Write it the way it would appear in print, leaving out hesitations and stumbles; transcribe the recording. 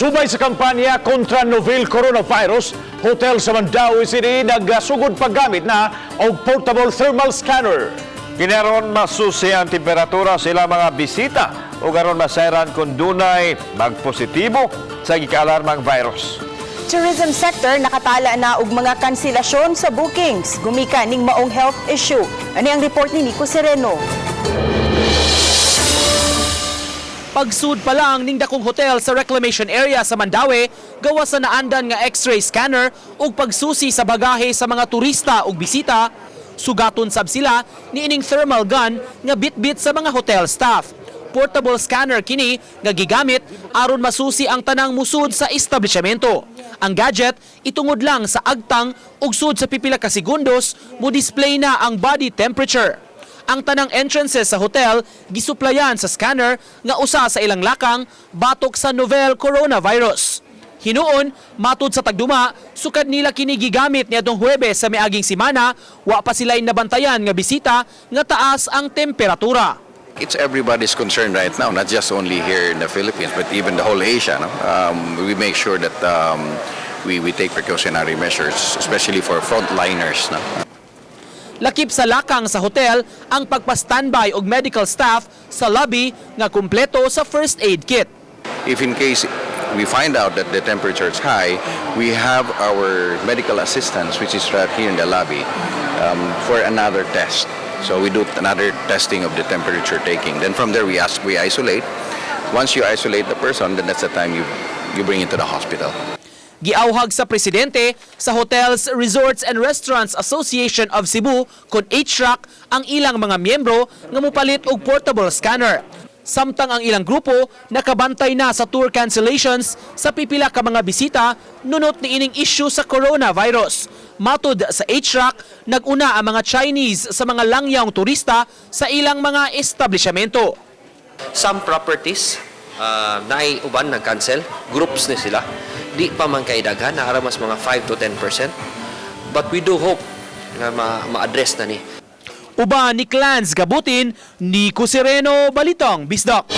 Subay sa kampanya kontra novel coronavirus, hotel sa Mandaue City nagsugod paggamit na og portable thermal scanner. Kinaron masusi ang temperatura sa ilang mga bisita o garon masairan kung dunay magpositibo sa gikaalarmang virus. Tourism sector nakatala na og mga kanselasyon sa bookings. Gumika ning maong health issue. Ani ang report ni Nico Sereno. Pagsud pa lang ning dakong hotel sa reclamation area sa Mandaue, gawa sa naandan nga x-ray scanner ug pagsusi sa bagahe sa mga turista ug bisita, sugaton sab sila niining thermal gun nga bitbit sa mga hotel staff. Portable scanner kini nga gigamit aron masusi ang tanang musud sa establishmento. Ang gadget itungod lang sa agtang ug sud sa pipila ka segundos mo display na ang body temperature. Ang tanang entrances sa hotel gisuplayan sa scanner nga usa sa ilang lakang batok sa novel coronavirus. Hinuon, matud sa tagduma, sukad nila kini gigamit niadtong Huwebes sa miaging semana, wa pa sila nabantayan nga bisita nga taas ang temperatura. It's everybody's concern right now, not just only here in the Philippines, but even the whole Asia. No? We make sure that we take precautionary measures, especially for frontliners. No? Lakip sa lakang sa hotel ang pagpa-standby og medical staff sa lobby nga kumpleto sa first aid kit. If in case we find out that the temperature is high, we have our medical assistants, which is right here in the lobby, for another test. So we do another testing of the temperature taking. Then from there we isolate. Once you isolate the person, then that's the time you bring it to the hospital. Giauhag sa presidente sa Hotels, Resorts and Restaurants Association of Cebu kon HRAC ang ilang mga miyembro nga mopalit og portable scanner. Samtang ang ilang grupo nakabantay na sa tour cancellations sa pipila ka mga bisita nunot ni ining issue sa coronavirus. Matud sa HRAC, naguna ang mga Chinese sa mga langyang turista sa ilang mga establishmento. Some properties naay uban nag-cancel, groups ni sila. Di pa man kay daghan, naaramas mga 5 to 10%. But we do hope na ma-address na ni. Uban ni Clans Gabutin, Nico Sereno, Balitang Bisdak.